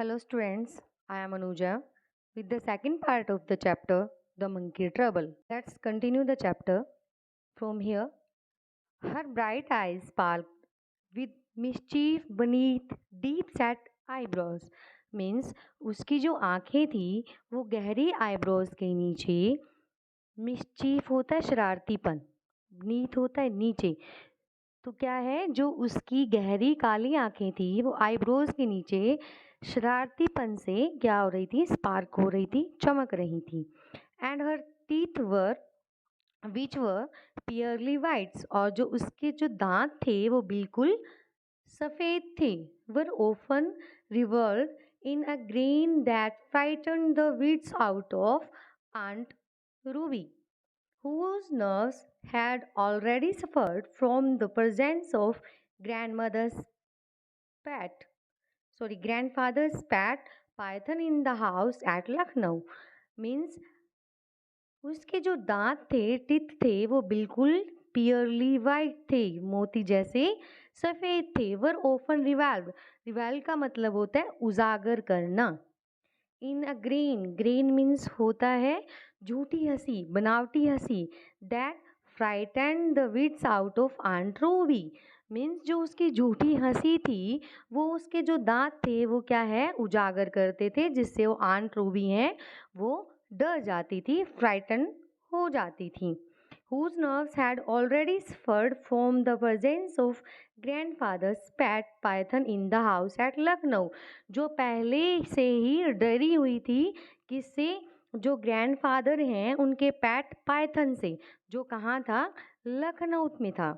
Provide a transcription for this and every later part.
Hello, students. I am Anuja with the second part of the chapter, The Monkey Trouble. Let's continue the chapter from here. Her bright eyes sparkled with mischief beneath deep set eyebrows. Means उसकी जो आंखें थी वो गहरी eyebrows के नीचे mischief होता है शरारतीपन, नीथ होता है नीचे, तो क्या है जो उसकी गहरी काली आंखें थी वो आईब्रोज के नीचे शरारतीपन से क्या हो रही थी, स्पार्क हो रही थी, चमक रही थी। And her teeth were which were pearly whites, और जो उसके जो दांत थे वो बिल्कुल सफ़ेद थे। Were often revealed in a grin that frightened the wits out of aunt Ruby, whose nerves had already suffered from the presence of grandmother's pet, grandfather's pet python in the house at Lucknow. Means उसके जो दांत थे, teeth थे, वो बिल्कुल पियरली white थे, मोती जैसे सफ़ेद थे। वर ओफन रिवाल्व, रिवाल्व का मतलब होता है उजागर करना। In a grin, grin means होता है झूठी हंसी, बनावटी हंसी। That frightened the wits out of aunt Ruby, means जो उसकी झूठी हंसी थी वो उसके जो दांत थे वो क्या है, उजागर करते थे, जिससे वो आंट रूबी हैं वो डर जाती थी, फ्राइटन हो जाती थी। whose nerves had already suffered from the presence of grandfather's pet python in the house at Lucknow, जो पहले से ही डरी हुई थी, किससे, जो ग्रैंडफादर हैं उनके पैट पाइथन से, जो कहाँ था, लखनऊ में था।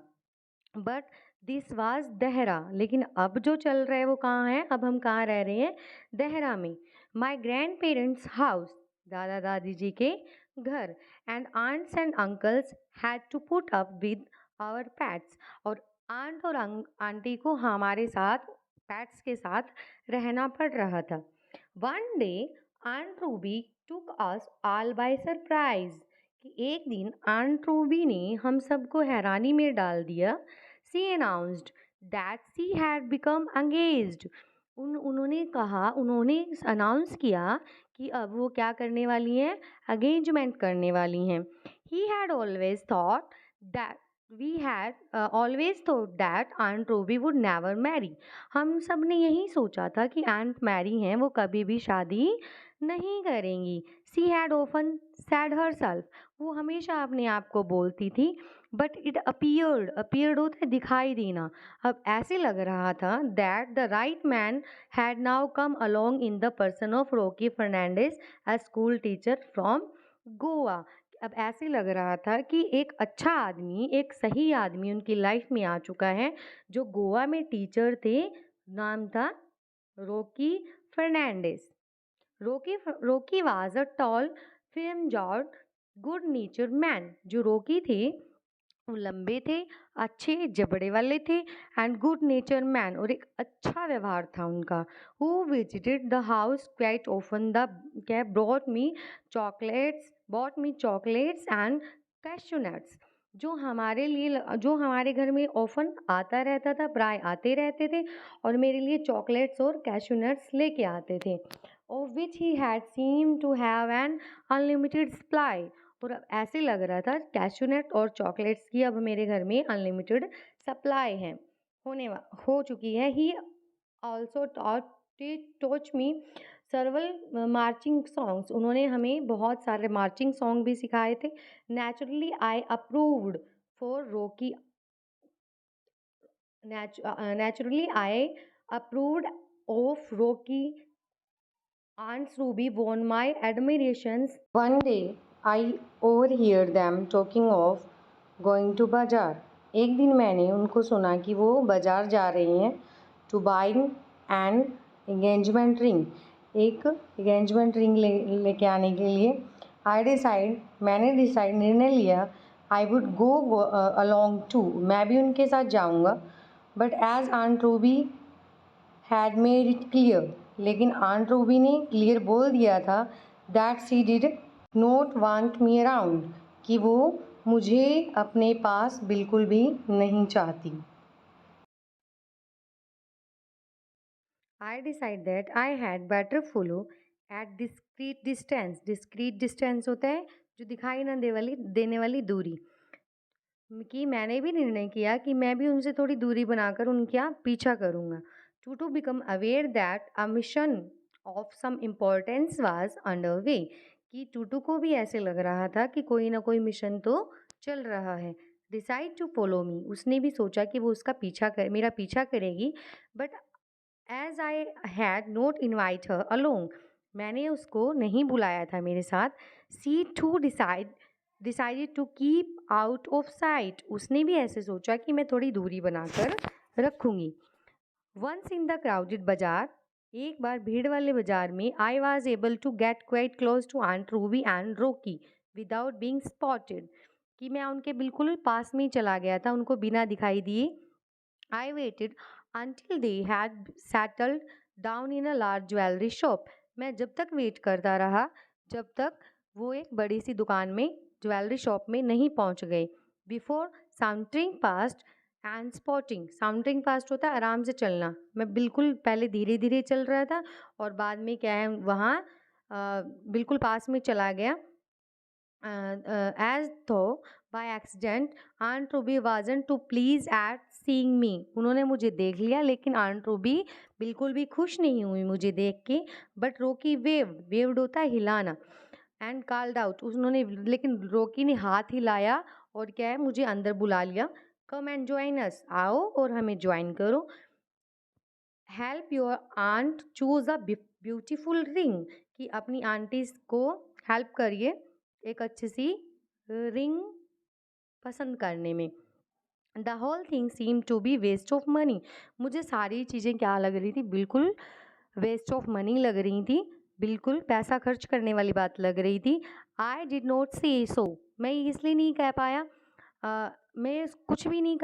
बट दिस वाज देहरा, लेकिन अब जो चल रहा है वो कहाँ है, अब हम कहाँ रह रहे हैं, देहरा में। माई ग्रैंड पेरेंट्स हाउस, दादा दादी जी के घर। And aunts and uncles had to put up with our pets, और आंट और आंटी को हमारे साथ, पैट्स के साथ रहना पड़ रहा था। One day Aunt Ruby took us all by surprise, कि एक दिन आंट रूबी ने हम सबको हैरानी में डाल दिया। She announced that she had become engaged, उन्होंने कहा, उन्होंने अनाउंस किया कि अब वो क्या करने वाली हैं, एंगेजमेंट करने वाली हैं। He had always thought that we had always thought that Aunt Ruby would never marry, हम सब ने यही सोचा था कि आंट मैरी हैं, वो कभी भी शादी नहीं करेंगी। She had often sad her self, वो हमेशा अपने आप को बोलती थी। बट इट अपीयर्ड, अपीयर्ड होता है दिखाई देना, अब ऐसे लग रहा था that the right man had now come along in the person of Rocky Fernandes, a school teacher from Goa. अब ऐसे लग रहा था कि एक अच्छा आदमी, एक सही आदमी उनकी लाइफ में आ चुका है, जो गोवा में टीचर थे, नाम था रॉकी फर्नांडिस। रोकी was a tall film George good nature man, जो रोकी थे वो लंबे थे, अच्छे जबड़े वाले थे, एंड गुड नेचर मैन, और एक अच्छा व्यवहार था उनका। Who visited the house quite often, the क्या bought me chocolates and cashew nuts, जो हमारे लिए, जो हमारे घर में ऑफन आता रहता था, प्राय आते रहते थे, और मेरे लिए चॉकलेट्स और कैश्यू नट्स लेके आते थे। Of which he had seem to have an unlimited supply, और अब ऐसे लग रहा था कैशूनट और चॉकलेट्स की अब मेरे घर में अनलिमिटेड सप्लाई है, हो चुकी है। He also टॉच me सर्वल marching songs, उन्होंने हमें बहुत सारे मार्चिंग सॉन्ग भी सिखाए थे। Naturally I approved for Rocky, naturally I approved of Rocky. Aunt Ruby won my admirations. One day I overheard them talking of going to बाजार. एक दिन मैंने उनको सुना कि वो बाजार जा रही हैं, to buying an engagement ring, एक engagement ring लेके आने के लिए। मैंने निर्णय लिया, I would go along too, मैं भी उनके साथ जाऊंगा। But as Aunt Ruby had made it clear, लेकिन आंट रूबी ने क्लियर बोल दिया था, that she did not want me around, कि वो मुझे अपने पास बिल्कुल भी नहीं चाहती। I decide that I had better follow at discrete distance. Discrete distance होता है जो दिखाई ना देने वाली दूरी, कि मैंने भी निर्णय किया कि मैं भी उनसे थोड़ी दूरी बनाकर उनका पीछा करूंगा. To become aware that a mission of some importance was under way, कि टूटू को भी ऐसे लग रहा था कि कोई ना कोई मिशन तो चल रहा है. डिसाइड टू फॉलो मी, उसने भी सोचा कि वो उसका मेरा पीछा करेगी. But as I had not invite her along, मैंने उसको नहीं बुलाया था मेरे साथ. She too decided to keep out of sight, उसने भी ऐसे सोचा कि मैं थोड़ी दूरी बनाकर रखूंगी. वंस इन द क्राउडेड बाजार, एक बार भीड़ वाले बाजार में, I was able to get quite close to Aunt Ruby and Rocky without being spotted, कि मैं उनके बिल्कुल पास में ही चला गया था उनको बिना दिखाई दिए. I waited until they had settled down in a large jewelry shop. मैं जब तक वेट करता रहा जब तक वो एक बड़ी सी दुकान में, ज्वेलरी शॉप में नहीं पहुंच गए. Before sauntering past and spotting, sauntering past होता है आराम से चलना, मैं बिल्कुल पहले धीरे धीरे चल रहा था और बाद में क्या है वहाँ बिल्कुल पास में चला गया. as though by accident Aunt Ruby wasn't too pleased at seeing me. उन्होंने मुझे देख लिया लेकिन आंट रूबी बिल्कुल भी खुश नहीं हुई मुझे देख के. बट रोकी वेव्ड होता है हिलाना, एंड कॉल्ड आउट, उन्होंने लेकिन रोकी ने हाथ हिलाया और क्या है मुझे अंदर बुला लिया. कम एंड ज्वाइन अस, आओ और हमें ज्वाइन करो. Help your aunt choose a beautiful ring, कि अपनी आंटी को हेल्प करिए एक अच्छी सी रिंग पसंद करने में. The whole thing seem to be waste of money, मुझे सारी चीज़ें क्या लग रही थी, बिल्कुल वेस्ट ऑफ मनी लग रही थी, बिल्कुल पैसा खर्च करने वाली बात लग रही थी. आई डिड नॉट से सो, मैं इसलिए नहीं कह पाया, मैं कुछ भी नहीं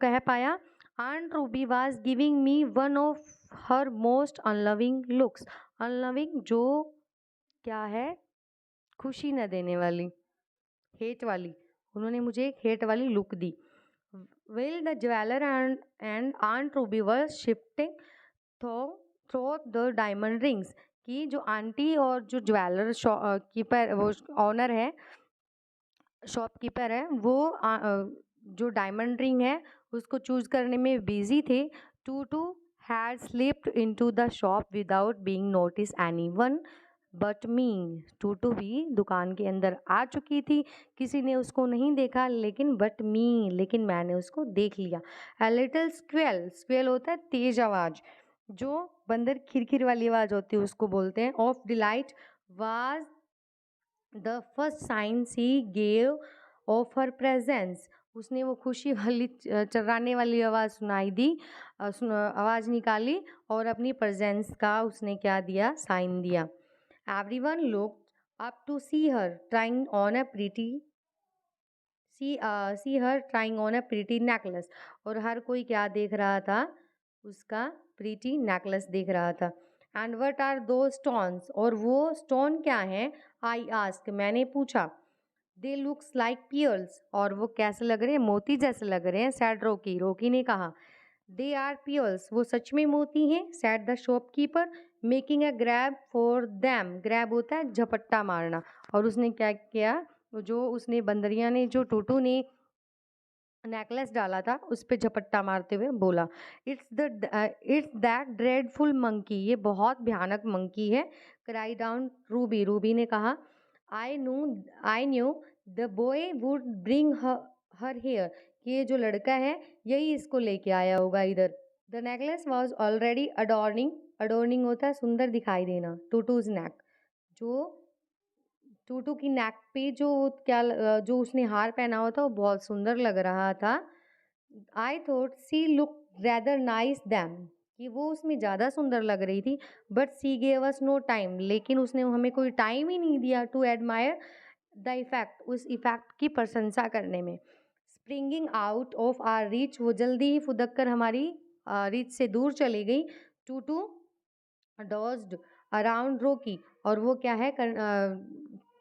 कह पाया. Aunt Ruby was giving me one of her most unloving looks. Unloving जो क्या है, खुशी न देने वाली, हेट वाली, उन्होंने मुझे एक हेट वाली लुक दी. Well the jeweller and Aunt Ruby were shifting through the diamond rings, की जो आंटी और जो ज्वेलर कीपर वो ऑनर है, शॉपकीपर है, वो जो डायमंड रिंग है उसको चूज करने में बिजी थे. Toto had slipped into the shop without being notice anyone but me. Toto भी दुकान के अंदर आ चुकी थी, किसी ने उसको नहीं देखा लेकिन बट मी, लेकिन मैंने उसको देख लिया. अ लिटिल स्क्वेल, स्क्वेल होता है तेज आवाज, जो बंदर खिरखिर वाली आवाज होती है उसको बोलते हैं. Of delight was the first sign she gave of her presence, उसने वो खुशी वाली चर्राने वाली आवाज़ सुनाई दी, आवाज़ निकाली और अपनी प्रेजेंस का उसने क्या दिया, साइन दिया. Everyone looked up to see her trying on a pretty see her trying on a pretty necklace, और हर कोई क्या देख रहा था, उसका प्रीटी नेकलेस देख रहा था. एंड वट आर दो स्टोन्स, और वो स्टोन क्या है, आई आस्क, मैंने पूछा. दे लुक्स लाइक पियर्स, और वो कैसे लग रहे हैं, मोती जैसे लग रहे हैं, सैड रोकी, रोकी ने कहा. दे आर पियर्स, वो सच में मोती हैं, sad the shopkeeper making a grab for them. Grab होता है झपट्टा मारना, और उसने क्या किया, जो उसने बंदरिया ने, जो टूटू ने नेकलेस डाला था उस पे झपट्टा मारते हुए बोला, इट्स दैट ड्रेडफुल मंकी, ये बहुत भयानक मंकी है. क्राई डाउन रूबी, रूबी ने कहा. I knew the boy would bring her here, कि ये जो लड़का है यही इसको लेके आया होगा इधर. द नेकलेस वॉज ऑलरेडी अडोर्निंग, अडोर्निंग होता है सुंदर दिखाई देना, टूटूज नेक, जो टूटू की नेक पे जो जो उसने हार पहना हुआ था वो बहुत सुंदर लग रहा था. I thought she look rather nice them, कि वो उसमें ज़्यादा सुंदर लग रही थी. But she gave us no time, लेकिन उसने हमें कोई टाइम ही नहीं दिया टू एडमायर द इफेक्ट, उस इफेक्ट की प्रशंसा करने में. Springing out of our reach, वो जल्दी ही फुदक कर हमारी रीच से दूर चली गई. टू डॉज्ड अराउंड रोकी, और वो क्या है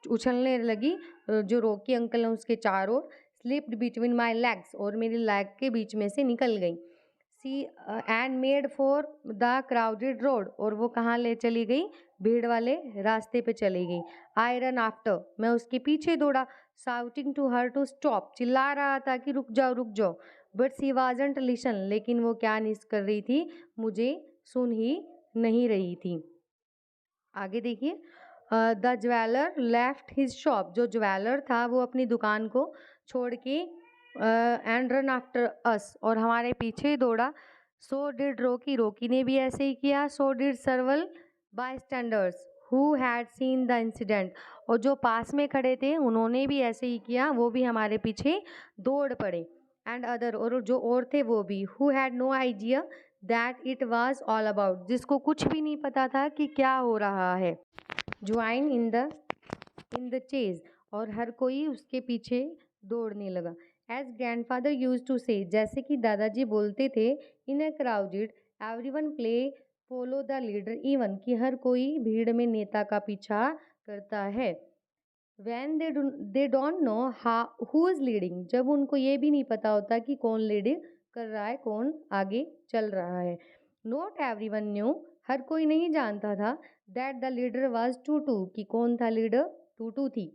उछलने लगी, जो रोकी अंकल है उसके चारों. स्लिप्ड बिटवीन माई लेग्स, और मेरी लेग के बीच में से निकल गई. She and made for the crowded road, और वो कहाँ ले चली गई, भीड़ वाले रास्ते पे चली गई। आई रन आफ्टर, मैं उसके पीछे दौड़ा। Shouting to her to stop, चिल्ला रहा था कि रुक जाओ रुक जाओ। बट सी वाजंट लिसन, लेकिन वो क्या नहीं कर रही थी, मुझे सुन ही नहीं रही थी। आगे देखिए, the jeweller left his shop, जो ज्वेलर था वो अपनी दुकान को छोड़ के एंड रन आफ्टर अस, और हमारे पीछे दौड़ा। सो डिड रोकी, रोकी ने भी ऐसे ही किया। So did several bystanders who had seen the incident, और जो पास में खड़े थे उन्होंने भी ऐसे ही किया, वो भी हमारे पीछे दौड़ पड़े। एंड अदर, और जो और थे वो भी, who had no idea that it was all about, जिसको कुछ भी नहीं पता था कि क्या हो रहा है। ज्वाइन इन द चेज, और हर कोई उसके पीछे दौड़ने लगा। एज ग्रैंडफादर यूज टू से, जैसे कि दादाजी बोलते थे, in a crowded everyone play follow the leader, even कि हर कोई भीड़ में नेता का पीछा करता है। When they don't know who is leading, जब उनको ये भी नहीं पता होता कि कौन लीडिंग कर रहा है, कौन आगे चल रहा है। नॉट एवरीवन न्यू, हर कोई नहीं जानता था that the leader was Tutu, कि कौन था लीडर, टूटू थी।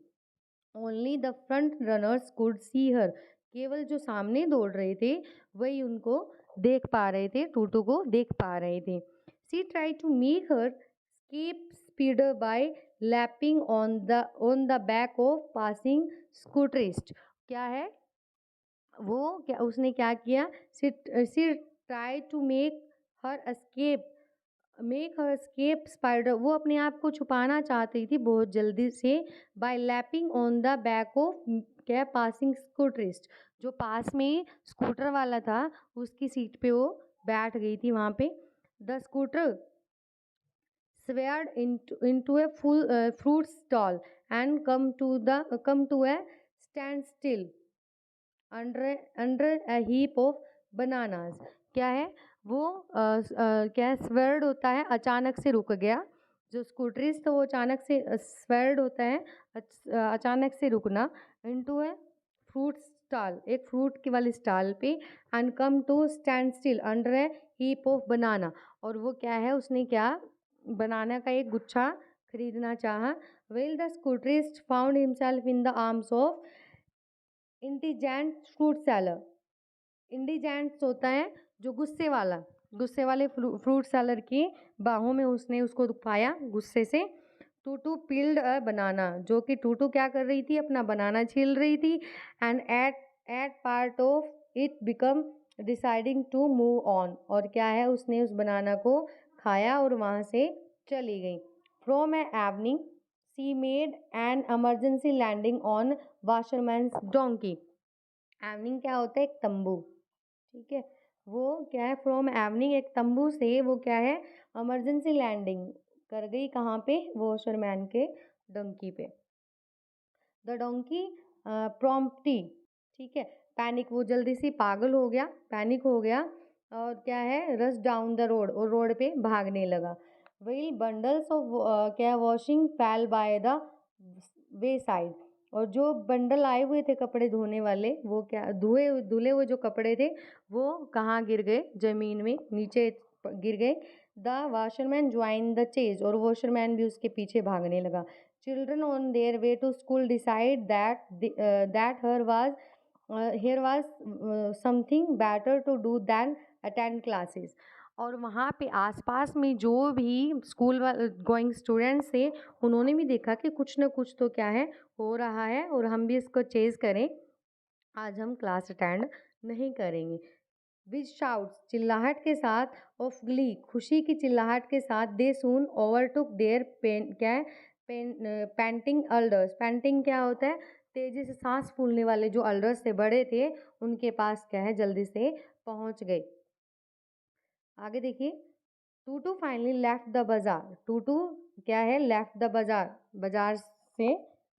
Only the front runners could see her, केवल जो सामने दौड़ रहे थे वही उनको देख पा रहे थे, टूटू को देख पा रहे थे। She try to make her escape speedier by leaping on the back of passing scooterist, क्या है वो, क्या उसने क्या किया, she try to make her escape speedier, वो अपने आप को छुपाना चाहती थी बहुत जल्दी से। By leaping on the back of क्या, पासिंग स्कूटरिस्ट, जो पास में स्कूटर वाला था उसकी सीट पे वो बैठ गई थी वहाँ पे। The scooter swerved into a full fruit stall and come to a standstill under a heap of bananas, क्या है वो, क्या स्वर्ड होता है अचानक से रुक गया, जो स्कूटरीज तो वो अचानक से स्वर्ड होता है अचानक से रुकना। इनटू ए फ्रूट स्टॉल, एक फ्रूट की वाली स्टॉल पे। And come to stand still under a heap of banana, और वो क्या है, उसने क्या, बनाना का एक गुच्छा खरीदना चाहा। Well the scooterist found himself in the arms of indigent fruit seller, indigent होता है जो गुस्से वाले फ्रूट सेलर की बाहों में उसने उसको पाया गुस्से से। टूटू पील्ड अ बनाना, जो कि टूटू क्या कर रही थी, अपना बनाना छील रही थी। And at part of it become deciding to move on, और क्या है, उसने उस बनाना को खाया और वहाँ से चली गई। From a evening she made an emergency landing on washerman's donkey, evening क्या होता है, एक तंबू, ठीक है, वो क्या है, फ्रॉम एवनिंग, एक तंबू से वो क्या है, इमरजेंसी लैंडिंग कर गई, कहाँ पे, वॉशरमैन के डंकी पे। द डोंकी प्रॉम्प्टी, ठीक है, पैनिक, वो जल्दी से पागल हो गया, पैनिक हो गया, और क्या है, रस डाउन द रोड, और रोड पे भागने लगा। वेल बंडल्स ऑफ क्या, वॉशिंग फैल बाय द वे साइड, और जो बंडल आए हुए थे कपड़े धोने वाले, वो क्या, धुले हुए जो कपड़े थे वो कहाँ गिर गए, जमीन में नीचे गिर गए। The washerman join the chase, और वॉशरमैन भी उसके पीछे भागने लगा। Children on their way to school decide that here was something better to do than attend classes, और वहाँ पे आसपास में जो भी स्कूल गोइंग स्टूडेंट्स थे उन्होंने भी देखा कि कुछ ना कुछ तो क्या है हो रहा है, और हम भी इसको चेज करें, आज हम क्लास अटेंड नहीं करेंगे। विद शाउट्स, चिल्लाहट के साथ, ऑफ ग्ली, खुशी की चिल्लाहट के साथ, दे सून ओवरटुक देयर पेन, क्या है, पैंटिंग अल्डर्स, पैंटिंग क्या होता है, तेजी से सांस फूलने वाले जो अल्डर्स से बड़े थे उनके पास क्या है, जल्दी से पहुंच गए। आगे देखिए, टूटू फाइनली लेफ्ट द बाजार, टूटू क्या है, लेफ्ट द बाजार, बाजार से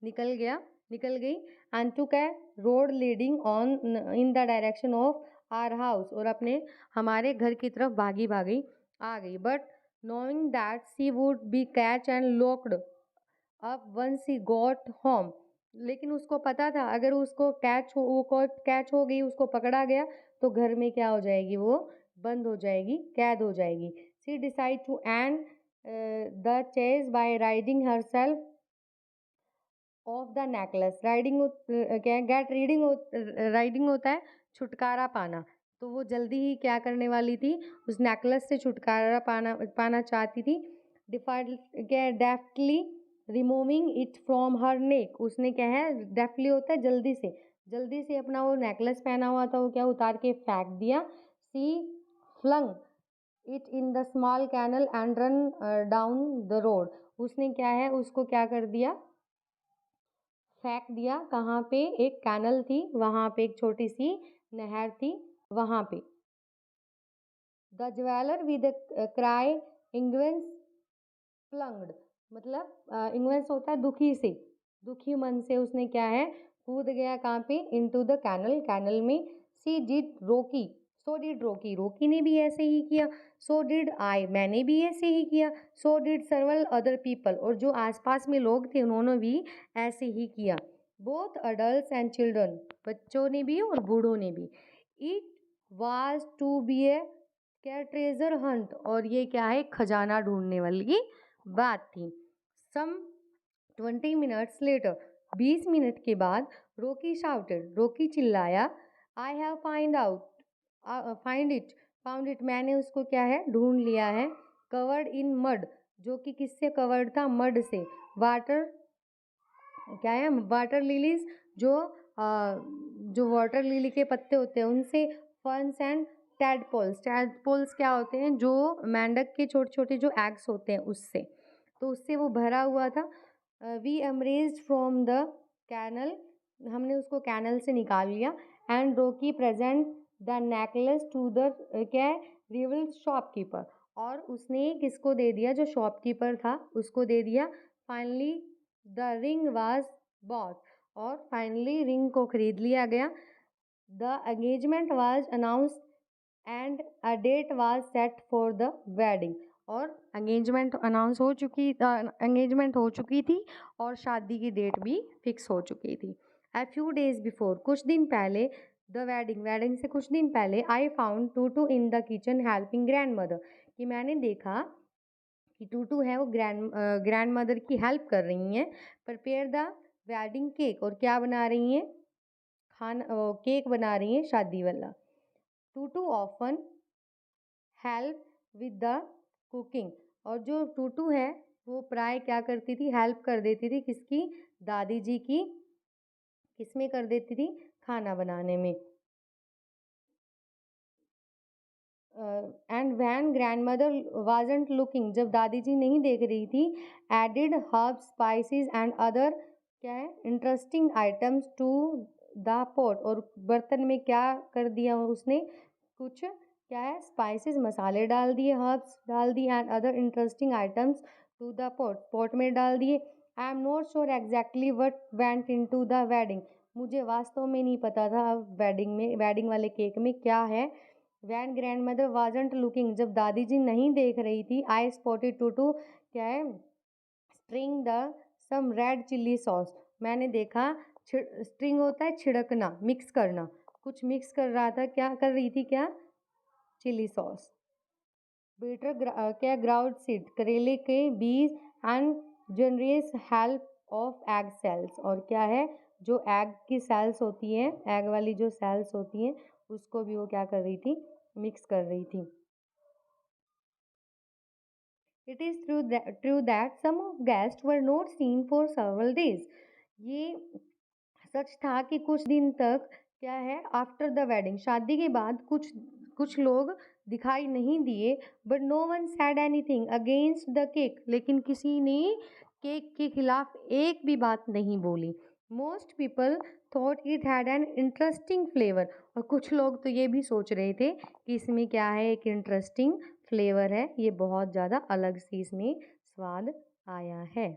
निकल गई। And took a road leading on in the direction of our house, और अपने हमारे घर की तरफ भागी भागी आ गई। But knowing that she would be catch and locked up once she got home, लेकिन उसको पता था अगर उसको कैच हो गई, उसको पकड़ा गया तो घर में क्या हो जाएगी, वो बंद हो जाएगी, कैद हो जाएगी। She decide to end the chase by riding herself of the necklace. Riding क्या है, गेट रीडिंग राइडिंग होता है छुटकारा पाना। तो वो जल्दी ही क्या करने वाली थी, उस नेकलेस से छुटकारा पाना चाहती थी। क्या है, deftly removing it from her neck. उसने क्या है, डेफ्टली होता है जल्दी से अपना वो नेकलेस पहना हुआ था वो क्या उतार के फेंक दिया। She flung it in the small canal and run down the road. उसने क्या है, उसको क्या कर दिया, फेंक दिया। कहाँ पे, एक कैनल थी वहां पे, एक छोटी सी नहर थी वहां पे। The jeweller with cry anguish plunged, मतलब इंग्वेंस होता है दुखी से, दुखी मन से उसने क्या है, कूद गया कहाँ पे, इनटू द कैनल में। सी डिड रोकी, सो डिड रोकी, रोकी ने भी ऐसे ही किया। सो डिड आई, मैंने भी ऐसे ही किया। सो डिड सर्वल अदर पीपल, और जो आसपास में लोग थे उन्होंने भी ऐसे ही किया। बोथ अडल्ट एंड चिल्ड्रन, बच्चों ने भी और बूढ़ों ने भी। इट वाज टू बी ए क्या ट्रेजर हंट, और ये क्या है, खजाना ढूंढने वाली बात थी। सम 20 मिनट्स लेटर, 20 मिनट के बाद, रोकी शाउटेड, रोकी चिल्लाया, आई हैव फाउंड इट, मैंने उसको क्या है, ढूंढ लिया है। कवर्ड इन मड, जो कि किससे कवर्ड था, मड से। वाटर क्या है, वाटर लिलीज, जो वाटर लिली के पत्ते होते हैं उनसे। फर्न्स एंड टैडपोल्स क्या होते हैं, जो मेंढक के छोटे छोटे जो एग्स होते हैं उससे, तो उससे वो भरा हुआ था। We emerged from the canal, हमने उसको कैनल से निकाल लिया। And Rocky present the necklace to the क्या है, रियल शॉपकीपर, और उसने किसको दे दिया, जो शॉपकीपर था उसको दे दिया। Finally the ring was bought, और फाइनली रिंग को खरीद लिया गया। The engagement was announced and a date was set for the wedding, और एंगेजमेंट हो चुकी थी और शादी की डेट भी फिक्स हो चुकी थी। अ फ्यू डेज बिफोर, कुछ दिन पहले, द वेडिंग से कुछ दिन पहले, I found Tutu in the kitchen helping grand mother, कि मैंने देखा कि टूटू है वो ग्रैंड मदर की हेल्प कर रही हैं। प्रिपेयर द वेडिंग केक, और क्या बना रही हैं, केक बना रही हैं शादी वाला। Tutu often help with the cooking, और जो टूटू है वो प्राय क्या करती थी, हेल्प कर देती थी किसकी, दादी जी की। किसमें कर देती थी, खाना बनाने में। And when grandmother wasn't looking, जब दादी जी नहीं देख रही थी, added herbs spices and other क्या है, interesting items to the pot, और बर्तन में क्या कर दिया उसने, कुछ क्या है, स्पाइसेस मसाले डाल दिए, हर्ब्स डाल दिए, and other interesting items to the pot में डाल दिए। I am not sure exactly what went into the wedding, मुझे वास्तव में नहीं पता था वेडिंग वाले केक में क्या है। When grandmother wasn't looking, जब दादी जी नहीं देख रही थी, आई स्पॉटेड टूटू क्या है, stirring the some red chilli sauce, मैंने देखा, स्ट्रिंग होता है छिड़कना, मिक्स करना, कुछ मिक्स कर रहा था, क्या कर रही थी, क्या, चिली सॉस। बीटर क्या, ग्राउंड सीड, करेले के बीज, and generous help of egg shells, और क्या है, जो एग की सेल्स होती हैं, एग वाली जो सेल्स होती हैं उसको भी वो क्या कर रही थी, मिक्स कर रही थी। It is true that some of guest were not seen for several days, ये सच था कि कुछ दिन तक क्या है, आफ्टर द वेडिंग, शादी के बाद कुछ कुछ लोग दिखाई नहीं दिए। But no one said anything against the cake, लेकिन किसी ने केक के खिलाफ एक भी बात नहीं बोली। Most people thought it had an interesting flavour, और कुछ लोग तो ये भी सोच रहे थे कि इसमें क्या है, एक इंटरेस्टिंग फ्लेवर है, ये बहुत ज़्यादा अलग सी इसमें स्वाद आया है।